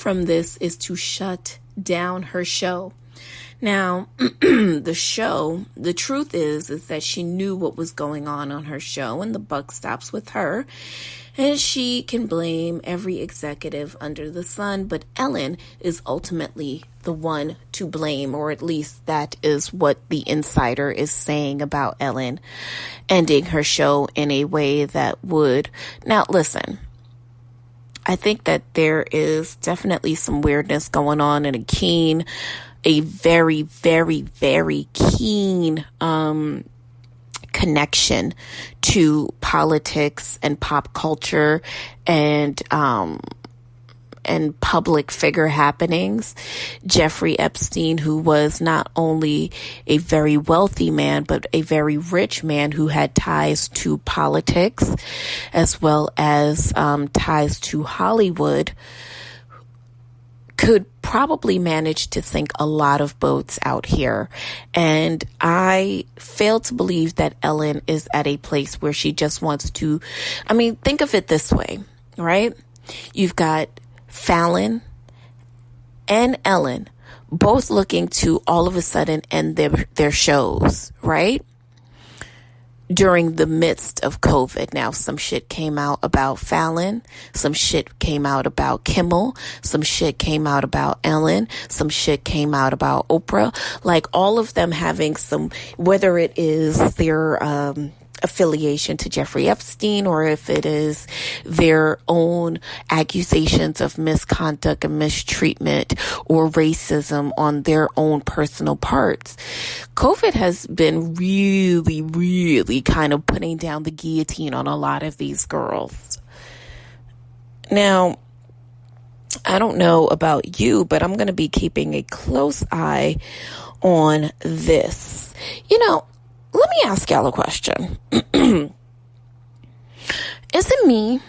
from this is to shut down her show. Now, the truth is that she knew what was going on her show, and the buck stops with her. And she can blame every executive under the sun, but Ellen is ultimately the one to blame, or at least that is what the insider is saying about Ellen ending her show in a way that would... Now, listen, I think that there is definitely some weirdness going on and a very, very, very keen connection to politics and pop culture and public figure happenings. Jeffrey Epstein, who was not only a very wealthy man, but a very rich man who had ties to politics as well as ties to Hollywood, could probably manage to sink a lot of boats out here. And I fail to believe that Ellen is at a place where she just wants to, think of it this way, right? You've got Fallon and Ellen both looking to all of a sudden end their shows, right? During the midst of COVID. Now, some shit came out about Fallon, some shit came out about Kimmel, some shit came out about Ellen, some shit came out about Oprah. Like, all of them having some, whether it is their affiliation to Jeffrey Epstein or if it is their own accusations of misconduct and mistreatment or racism on their own personal parts. COVID has been really, really kind of putting down the guillotine on a lot of these girls. Now, I don't know about you, but I'm going to be keeping a close eye on this. Let me ask y'all a question. Is it me,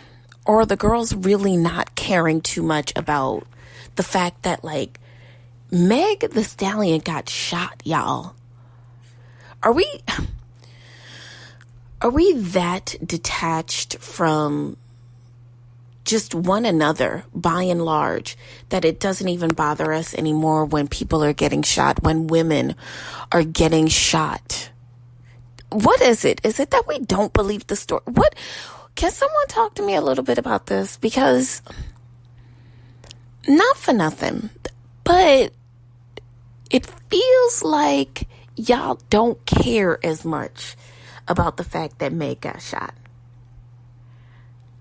or are the girls really not caring too much about the fact that, Meg the Stallion got shot, y'all? Are we that detached from just one another, by and large, that it doesn't even bother us anymore when people are getting shot, when women are getting shot? What is it? Is it that we don't believe the story? What? Can someone talk to me a little bit about this? Because, not for nothing, but it feels like y'all don't care as much about the fact that Meg got shot.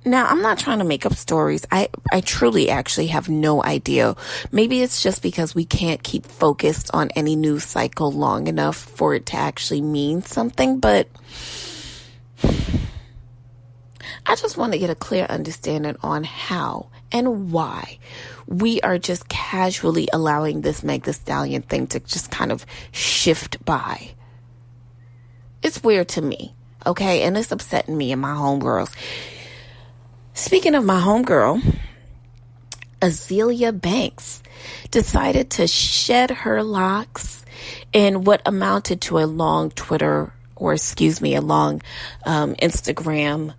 Now, I'm not trying to make up stories. I truly actually have no idea. Maybe it's just because we can't keep focused on any news cycle long enough for it to actually mean something. But I just want to get a clear understanding on how and why we are just casually allowing this Meg Thee Stallion thing to just kind of shift by. It's weird to me, okay? And it's upsetting me and my homegirls. Speaking of my homegirl, Azealia Banks decided to shed her locks in what amounted to a long Instagram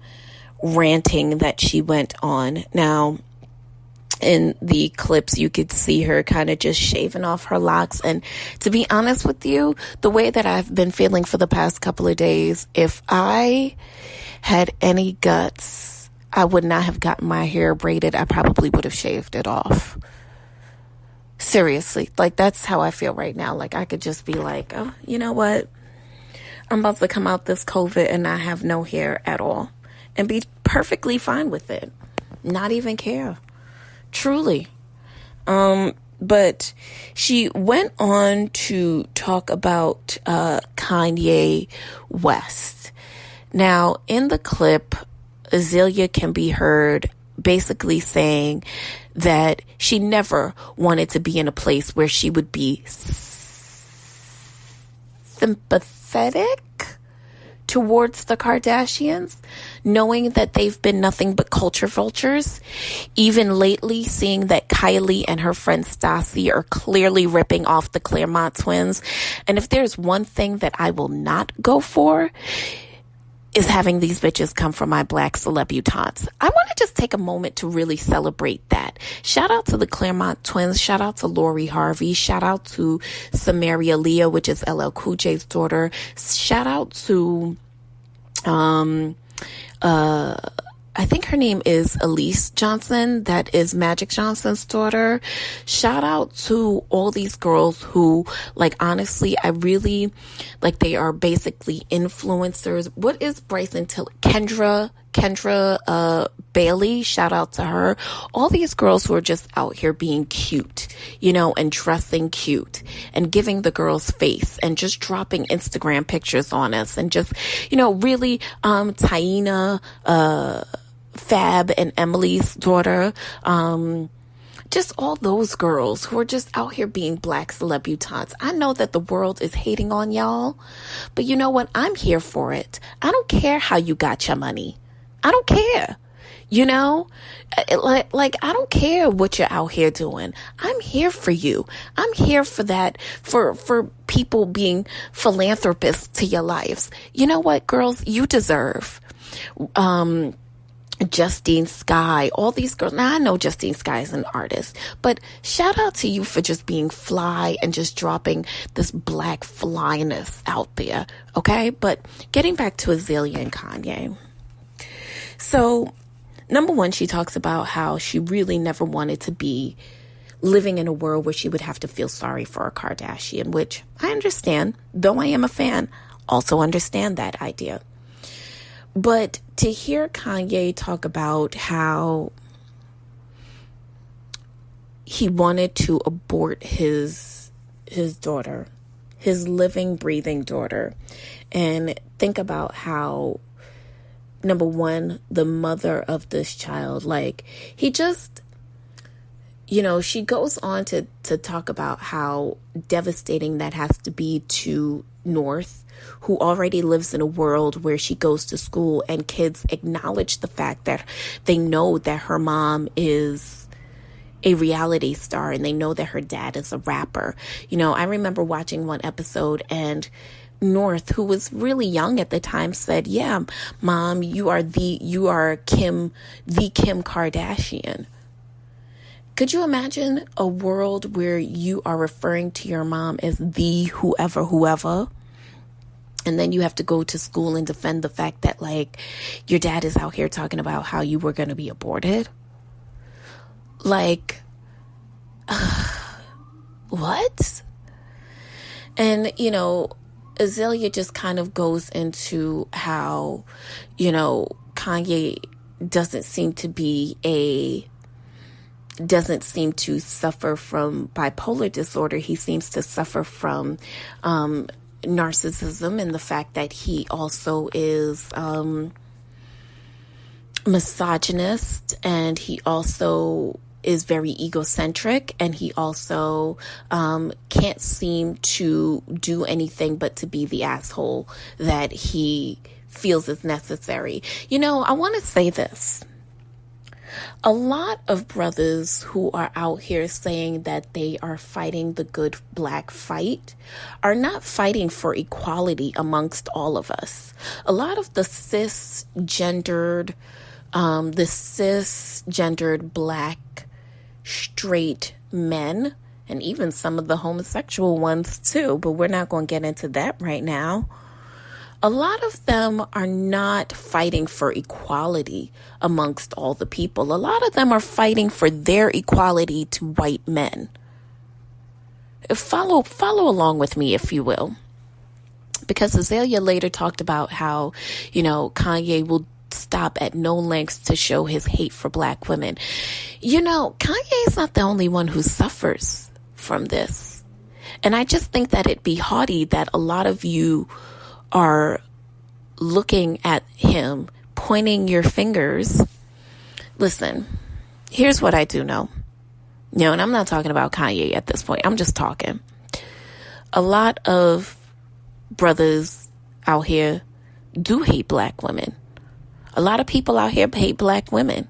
ranting that she went on. Now, in the clips, you could see her kind of just shaving off her locks. And to be honest with you, the way that I've been feeling for the past couple of days, if I had any guts, I would not have gotten my hair braided. I probably would have shaved it off. Seriously. That's how I feel right now. I could just be like, oh, you know what? I'm about to come out this COVID and not have no hair at all. And be perfectly fine with it. Not even care. Truly. But she went on to talk about Kanye West. Now, in the clip, Azealia can be heard basically saying that she never wanted to be in a place where she would be sympathetic towards the Kardashians, knowing that they've been nothing but culture vultures. Even lately, seeing that Kylie and her friend Stassi are clearly ripping off the Claremont twins. And if there's one thing that I will not go for, is having these bitches come from my black celebutantes. I want to just take a moment to really celebrate that. Shout out to the Claremont twins. Shout out to Lori Harvey. Shout out to Samaria Leah, which is LL Cool J's daughter. Shout out to, I think her name is Elise Johnson. That is Magic Johnson's daughter. Shout out to all these girls who, like, honestly, I really, like, they are basically influencers. What is Bryson Tiller? Kendra Bailey. Shout out to her. All these girls who are just out here being cute, you know, and dressing cute and giving the girls face and just dropping Instagram pictures on us and just, you know, really, Taina, Fab and Emily's daughter, just all those girls who are just out here being black celebutantes. I know that the world is hating on y'all, but you know what? I'm here for it. I don't care how you got your money. I don't care. You know, like I don't care what you're out here doing. I'm here for you. I'm here for that, for people being philanthropists to your lives. You know what, girls? You deserve. Justine Skye, all these girls. Now, I know Justine Skye is an artist, but shout out to you for just being fly and just dropping this black flyness out there, okay? But getting back to Azalea and Kanye. So, number one, she talks about how she really never wanted to be living in a world where she would have to feel sorry for a Kardashian, which I understand, though I am a fan, also understand that idea. But to hear Kanye talk about how he wanted to abort his daughter, his living, breathing daughter, and think about how, number one, the mother of this child, like, he just, you know, she goes on to talk about how devastating that has to be to North, who already lives in a world where she goes to school and kids acknowledge the fact that they know that her mom is a reality star and they know that her dad is a rapper. You know, I remember watching one episode and North, who was really young at the time, said, "Yeah, Mom, you are Kim Kardashian." Could you imagine a world where you are referring to your mom as the whoever? And then you have to go to school and defend the fact that, like, your dad is out here talking about how you were going to be aborted. Like, what? And, you know, Azalea just kind of goes into how, you know, Kanye doesn't seem to suffer from bipolar disorder. He seems to suffer from narcissism, and the fact that he also is misogynist, and he also is very egocentric, and he also can't seem to do anything but to be the asshole that he feels is necessary. You know, I want to say this. A lot of brothers who are out here saying that they are fighting the good black fight are not fighting for equality amongst all of us. A lot of the cisgendered black straight men, and even some of the homosexual ones too, but we're not going to get into that right now. A lot of them are not fighting for equality amongst all the people. A lot of them are fighting for their equality to white men. Follow along with me, if you will. Because Azalea later talked about how, you know, Kanye will stop at no lengths to show his hate for black women. You know, Kanye is not the only one who suffers from this. And I just think that it'd be haughty that a lot of you are looking at him, pointing your fingers. Listen, here's what I do know. You know, and I'm not talking about Kanye at this point. I'm just talking. A lot of brothers out here do hate black women. A lot of people out here hate black women.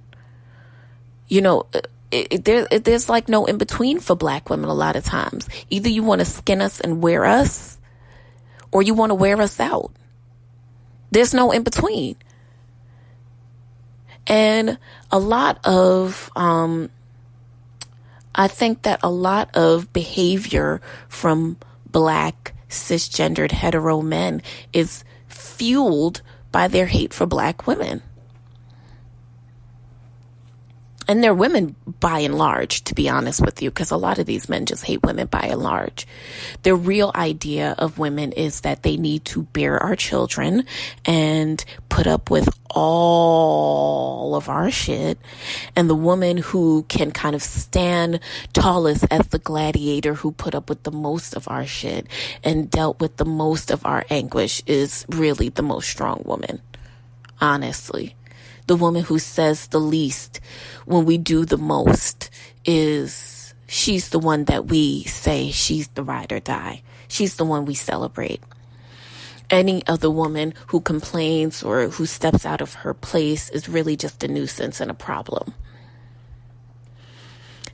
You know, there's like no in between for black women a lot of times. Either you want to skin us and wear us, or you want to wear us out. There's no in between. And a lot of, I think that a lot of behavior from black cisgendered hetero men is fueled by their hate for black women. And they're women by and large, to be honest with you, because a lot of these men just hate women by and large. The real idea of women is that they need to bear our children and put up with all of our shit. And the woman who can kind of stand tallest as the gladiator who put up with the most of our shit and dealt with the most of our anguish is really the most strong woman, honestly. The woman who says the least when we do the most she's the one that we say she's the ride or die. She's the one we celebrate. Any other woman who complains or who steps out of her place is really just a nuisance and a problem.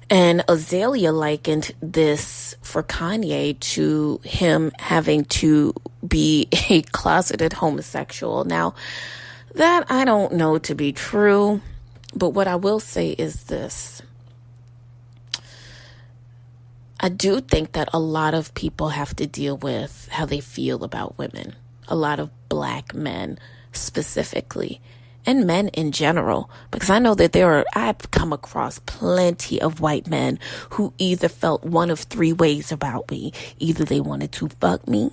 And Azalea likened this for Kanye to him having to be a closeted homosexual. Now, that I don't know to be true, but what I will say is this. I do think that a lot of people have to deal with how they feel about women. A lot of black men specifically, and men in general, because I know that I've come across plenty of white men who either felt one of three ways about me. Either they wanted to fuck me,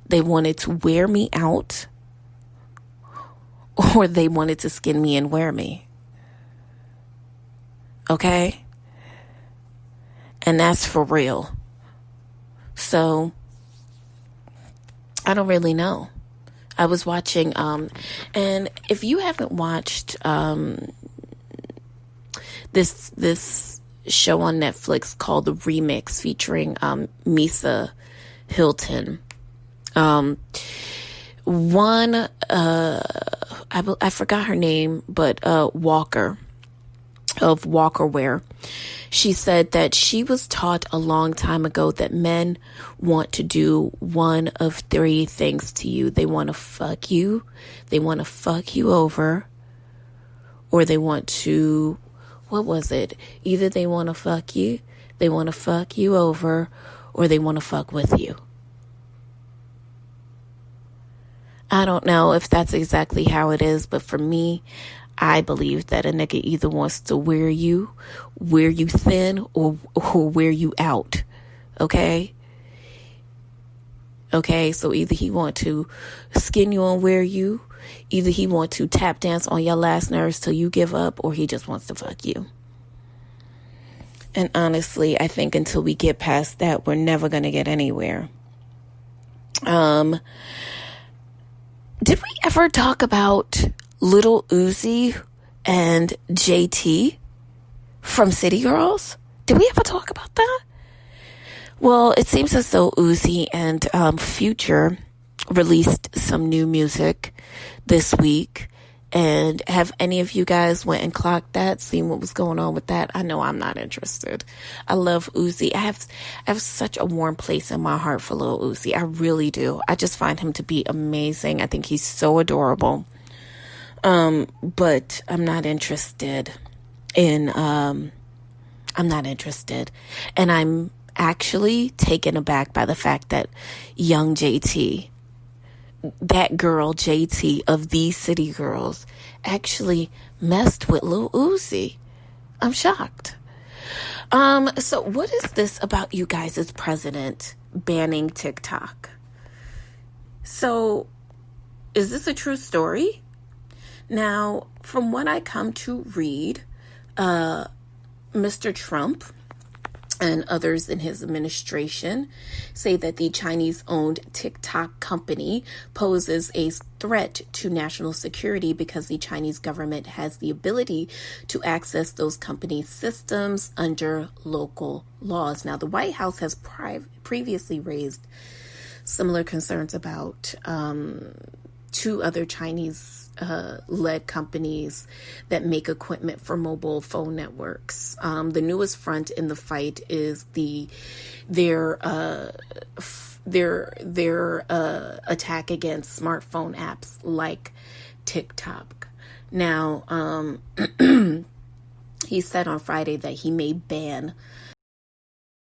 they wanted to wear me out, or they wanted to skin me and wear me. Okay? And that's for real. So, I don't really know. I was watching, and if you haven't watched this show on Netflix called The Remix featuring Misa Hilton, I forgot her name, but Walker of Walkerware. She said that she was taught a long time ago that men want to do one of three things to you. They want to fuck you, they want to fuck you over, or they want to, what was it? Either they want to fuck you, they want to fuck you over, or they want to fuck with you. I don't know if that's exactly how it is, but for me, I believe that a nigga either wants to wear you thin, or wear you out. Okay? Okay, so either he want to skin you and wear you, either he want to tap dance on your last nerves till you give up, or he just wants to fuck you. And honestly, I think until we get past that, we're never going to get anywhere. Did we ever talk about Little Uzi and JT from City Girls? Did we ever talk about that? Well, it seems as though Uzi and Future released some new music this week. And have any of you guys went and clocked that, seen what was going on with that? I know I'm not interested. I love Uzi. I have such a warm place in my heart for Lil Uzi. I really do. I just find him to be amazing. I think he's so adorable. But I'm not interested in, I'm not interested. And I'm actually taken aback by the fact that young JT, that girl JT of these City Girls, actually messed with Lil Uzi. I'm shocked. So what is this about you guys as president banning TikTok? So is this a true story? Now, from what I come to read, Mr. Trump and others in his administration say that the Chinese-owned TikTok company poses a threat to national security because the Chinese government has the ability to access those companies' systems under local laws. Now, the White House has previously raised similar concerns about two other Chinese led companies that make equipment for mobile phone networks. The newest front in the fight is their their attack against smartphone apps like TikTok. Now, he said on Friday that he may ban